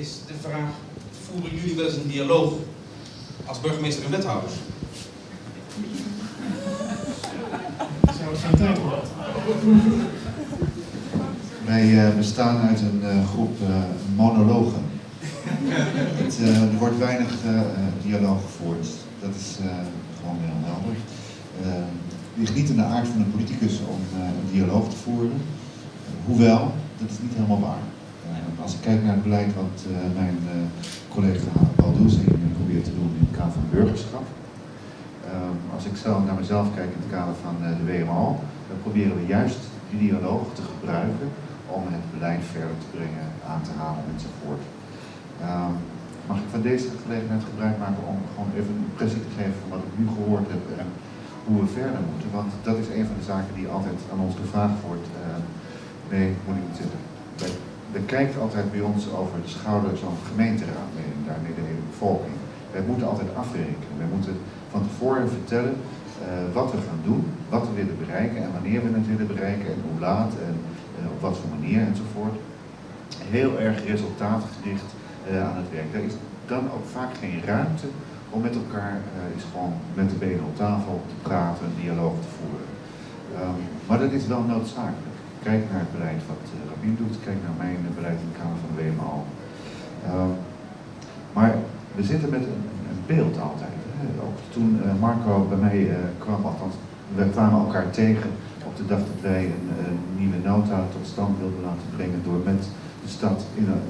is de vraag, voeren jullie wel eens een dialoog als burgemeester en wethouders? Zou het geen tijd worden? Wij bestaan uit een groep monologen. Er wordt weinig dialoog gevoerd. Dat is gewoon heel helder. Het ligt niet in de aard van een politicus om een dialoog te voeren. Hoewel, dat is niet helemaal waar. Als ik kijk naar het beleid wat mijn collega Baldoezing probeert te doen in het kader van burgerschap. Als ik zo naar mezelf kijk in het kader van de WMO, dan proberen we juist die dialoog te gebruiken om het beleid verder te brengen, aan te halen enzovoort. Mag ik van deze gelegenheid gebruik maken om gewoon even een impressie te geven van wat ik nu gehoord heb en hoe we verder moeten, want dat is een van de zaken die altijd aan ons gevraagd wordt. Nee, moet ik niet zeggen. Er kijkt altijd bij ons over de schouder zo'n gemeenteraad mee, daarmee de hele bevolking. Wij moeten altijd afrekenen. Wij moeten van tevoren vertellen wat we gaan doen, wat we willen bereiken en wanneer we het willen bereiken en hoe laat en op wat voor manier enzovoort. Heel erg resultaatgericht aan het werk. Daar is dan ook vaak geen ruimte om met elkaar is gewoon met de benen op tafel te praten, een dialoog te voeren. Maar dat is wel noodzakelijk. Kijk naar het beleid wat Rabin doet, kijk naar mijn beleid in het kader van de WMO. Maar we zitten met een beeld altijd. Hè. Ook toen Marco bij mij kwam, althans, we kwamen elkaar tegen op de dag dat wij een nieuwe nota tot stand wilden laten brengen door met de stad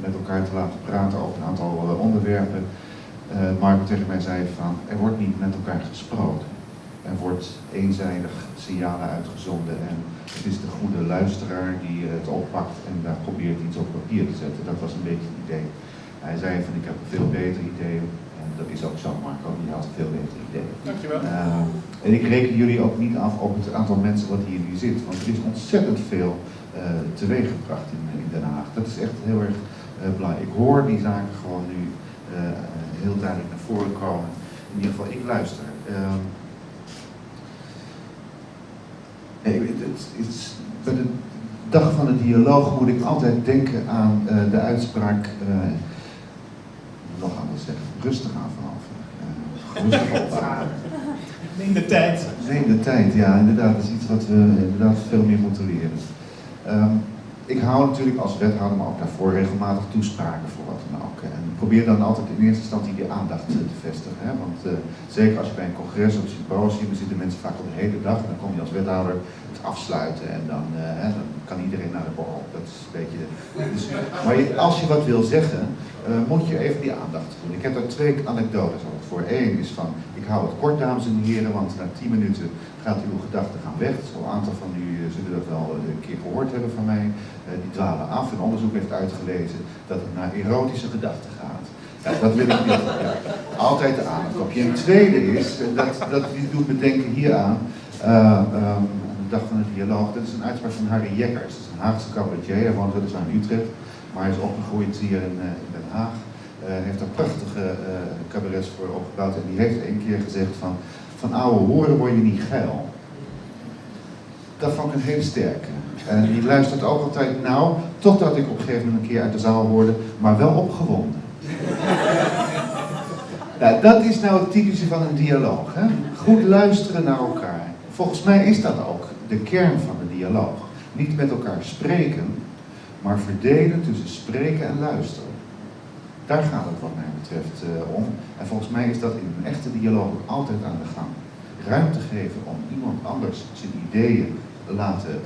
met elkaar te laten praten over een aantal onderwerpen. Marco tegen mij zei van, er wordt niet met elkaar gesproken. Er wordt eenzijdig signalen uitgezonden en het is de goede luisteraar die het oppakt en daar probeert iets op papier te zetten. Dat was een beetje het idee. Hij zei van, ik heb een veel beter idee. En dat is ook zo, Marco, die had een veel beter idee. Dankjewel. En ik reken jullie ook niet af op het aantal mensen wat hier nu zit, want er is ontzettend veel teweeggebracht in Den Haag. Dat is echt heel erg belangrijk. Ik hoor die zaken gewoon nu heel duidelijk naar voren komen. In ieder geval, ik luister. Bij de dag van de dialoog moet ik altijd denken aan de uitspraak, nog anders zeggen, rustig aan vanaf. Rustig opbouwen. Neem de tijd. Neem de tijd, ja, inderdaad. Dat is iets wat we inderdaad veel meer moeten leren. Ik hou natuurlijk als wethouder, maar ook daarvoor regelmatig toespraken voor wat dan ook. En probeer dan altijd in eerste instantie die aandacht te vestigen. Hè? Want zeker als je bij een congres of symposium, dan zitten mensen vaak al de hele dag en dan kom je als wethouder het afsluiten en dan kan iedereen naar de borrel. Dat is een beetje dus, maar als je wat wil zeggen, moet je even die aandacht doen. Ik heb daar 2 anekdotes over. Voor. Eén is van, ik hou het kort dames en heren, want na 10 minuten gaat uw gedachten gaan weg. Een aantal van u zullen dat wel een keer gehoord hebben van mij. Die dwalen af. Een onderzoek heeft uitgelezen dat het naar erotische gedachten gaat. Ja, dat wil ik niet. Ja. Altijd de aandacht op je. En het tweede is, dat doet me denken hieraan, de dag van het dialoog. Dat is een uitspraak van Harry Jekkers. Dat is een Haagse cabaretier. Hij woont weliswaar in Utrecht, maar hij is opgegroeid hier in Den Haag. Hij heeft daar prachtige cabarets voor opgebouwd en die heeft 1 keer gezegd van oude horen word je niet geil. Dat vond ik een hele sterke. En die luistert ook altijd nauw, totdat ik op een gegeven moment een keer uit de zaal hoorde, maar wel opgewonden. Nou, dat is nou het typische van een dialoog. Hè? Goed luisteren naar elkaar. Volgens mij is dat ook de kern van de dialoog. Niet met elkaar spreken, maar verdelen tussen spreken en luisteren. Daar gaat het wat mij betreft om. En volgens mij is dat in een echte dialoog ook altijd aan de gang. Ruimte geven om iemand anders zijn ideeën te laten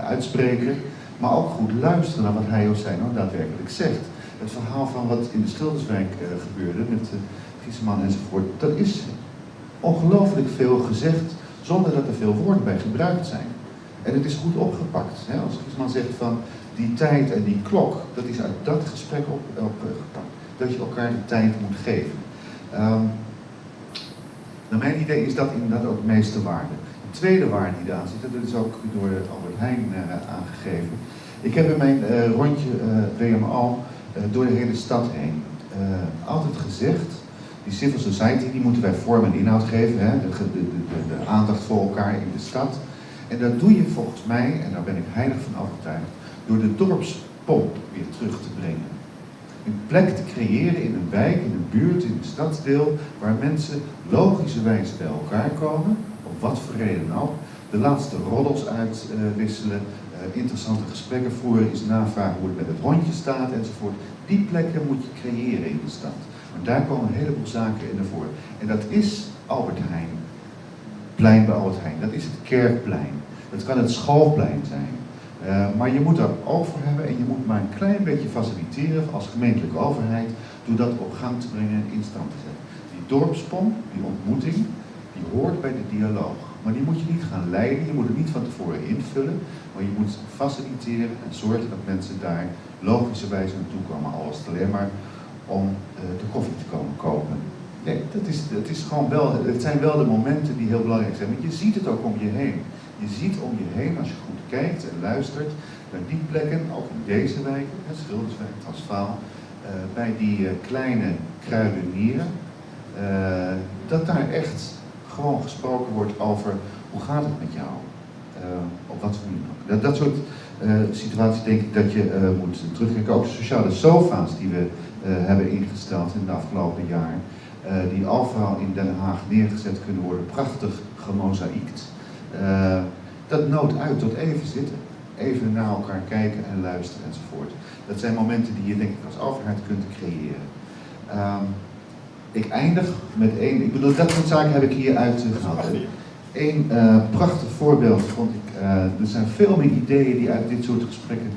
uitspreken, maar ook goed luisteren naar wat hij of zij nou daadwerkelijk zegt. Het verhaal van wat in de Schilderswijk gebeurde met Gieseman enzovoort, dat is ongelooflijk veel gezegd zonder dat er veel woorden bij gebruikt zijn. En het is goed opgepakt. Hè? Als Gieseman zegt van die tijd en die klok, dat is uit dat gesprek opgepakt. Dat je elkaar de tijd moet geven. Naar mijn idee is dat inderdaad ook de meeste waarde. De tweede waarde die eraan zit, dat is ook door Albert Heijn aangegeven. Ik heb in mijn rondje WMO door de hele stad heen altijd gezegd, die civil society die moeten wij vorm en inhoud geven, hè? De aandacht voor elkaar in de stad. En dat doe je volgens mij, en daar ben ik heilig van overtuigd, door de dorpspomp weer terug te brengen. een plek te creëren in een wijk, in een buurt, in een stadsdeel, waar mensen logischerwijs bij elkaar komen, op wat voor reden ook. De laatste roddels uitwisselen, interessante gesprekken voeren, eens navragen hoe het met het hondje staat enzovoort. Die plekken moet je creëren in de stad. Maar daar komen een heleboel zaken in naar voren. En dat is Albert Heijn, plein bij Albert Heijn, dat is het Kerkplein, dat kan het Schoolplein zijn. Maar je moet daar oog voor hebben en je moet maar een klein beetje faciliteren als gemeentelijke overheid door dat op gang te brengen en in stand te zetten. Die dorpspom, die ontmoeting, die hoort bij de dialoog. Maar die moet je niet gaan leiden, je moet het niet van tevoren invullen, maar je moet faciliteren en zorgen dat mensen daar logischerwijs naartoe komen. Al was het alleen maar om de koffie te komen kopen. Nee, het is gewoon wel, het zijn wel de momenten die heel belangrijk zijn, want je ziet het ook om je heen. Je ziet om je heen, als je goed kijkt en luistert, naar die plekken, ook in deze wijken, Schilderswijk, Transvaal, bij die kleine kruidenieren, dat daar echt gewoon gesproken wordt over hoe gaat het met jou, op wat voor manier ook. Dat soort situaties denk ik dat je moet terugkijken. Ook de sociale sofa's die we hebben ingesteld in de afgelopen jaar, die overal in Den Haag neergezet kunnen worden, prachtig gemozaïekt. Dat noodt uit tot even zitten, even naar elkaar kijken en luisteren enzovoort. Dat zijn momenten die je denk ik als overheid kunt creëren. Ik eindig met één, dat soort zaken heb ik hier uitgehaald. Eén prachtig voorbeeld vond ik, er zijn veel meer ideeën die uit dit soort gesprekken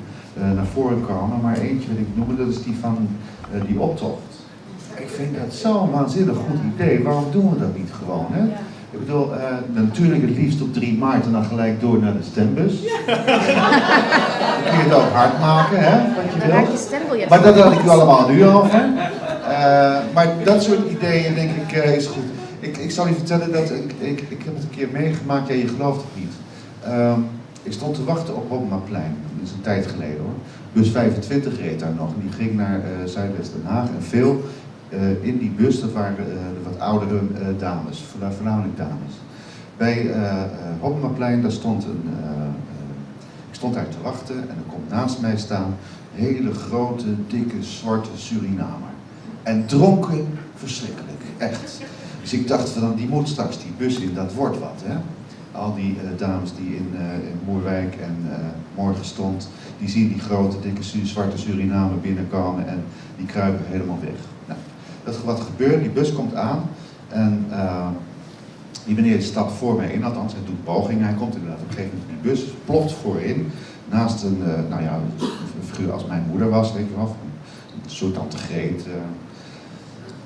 naar voren komen, maar eentje wil ik noemen, dat is die van die optocht. Ik vind dat zo'n waanzinnig goed idee, waarom doen we dat niet gewoon, hè? Ik bedoel, natuurlijk het liefst op 3 maart en dan gelijk door naar de stembus. Dan kun je het ook hard maken, hè, wat je wilt. Maar dat had ik u allemaal nu over. Maar dat soort ideeën, denk ik, is goed. Ik zal je vertellen dat, ik heb het een keer meegemaakt, ja, je gelooft het niet. Ik stond te wachten op Hopmaplein, dat is een tijd geleden hoor. Bus 25 reed daar nog en die ging naar Zuidwest Den Haag en veel in die bus, dat waren de wat oudere dames, voornamelijk dames. Bij Hopmaplein, daar stond ik stond daar te wachten en er komt naast mij staan een hele grote, dikke, zwarte Surinamer. En dronken, verschrikkelijk, echt. Dus ik dacht van, die moet straks die bus in, dat wordt wat, hè. Al die dames die in Moerwijk en Morgenstond, die zien die grote, dikke, zwarte Surinamer binnenkomen en die kruipen helemaal weg. Nou, dat wat gebeurt, die bus komt aan en die meneer stapt voor mij in, althans hij doet pogingen, hij komt inderdaad op een gegeven moment die bus, ploft voorin, naast een, een figuur als mijn moeder was, weet je wel, een soort tante Greet.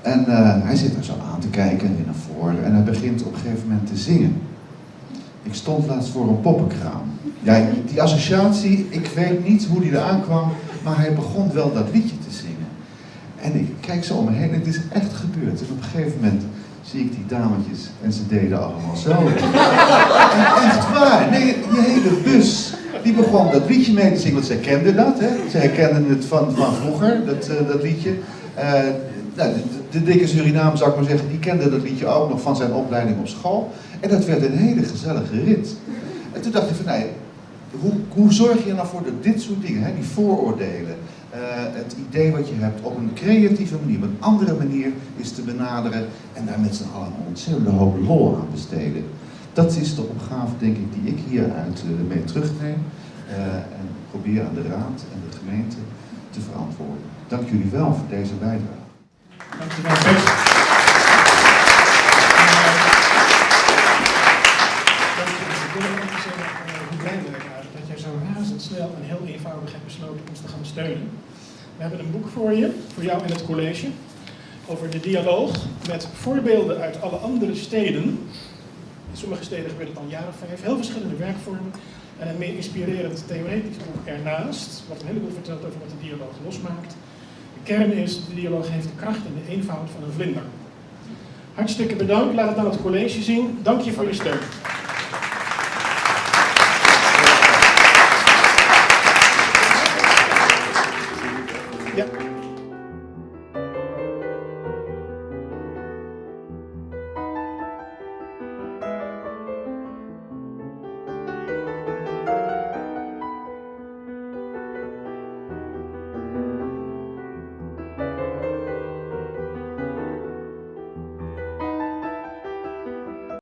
En hij zit er zo aan te kijken en naar voren en hij begint op een gegeven moment te zingen. Ik stond laatst voor een poppenkraam. Ja, die associatie, ik weet niet hoe die eraan kwam, maar hij begon wel dat liedje te zingen. En ik kijk zo om me heen en het is echt gebeurd. En op een gegeven moment zie ik die dametjes en ze deden allemaal zo. En echt waar, nee, die hele bus, die begon dat liedje mee te zingen, want zij kenden dat, hè. Ze herkenden het van vroeger, dat liedje. De dikke Suriname, zou ik maar zeggen, die kende dat liedje ook nog van zijn opleiding op school. En dat werd een hele gezellige rit. En toen dacht ik van, nee, hoe zorg je nou voor dat dit soort dingen, hè, die vooroordelen, het idee wat je hebt op een creatieve manier, op een andere manier is te benaderen en daar met z'n allen een ontzettende hoop lol aan besteden. Dat is de opgave, denk ik, die ik hieruit mee terugneem en probeer aan de raad en de gemeente te verantwoorden. Dank jullie wel voor deze bijdrage. Dankjewel, Pet. Ik wil ook even zeggen hoe blij ben ik eigenlijk dat jij zo razendsnel en heel eenvoudig hebt besloten ons te gaan steunen. We hebben een boek voor je, voor jou en het college, over de dialoog met voorbeelden uit alle andere steden. In sommige steden gebeurt het al jaren of 5, heel verschillende werkvormen en een meer inspirerend theoretisch boek ernaast, wat een heleboel vertelt over wat de dialoog losmaakt. De kern is, de dialoog heeft de kracht en de eenvoud van een vlinder. Hartstikke bedankt, laat het aan het college zien. Dank je voor je steun.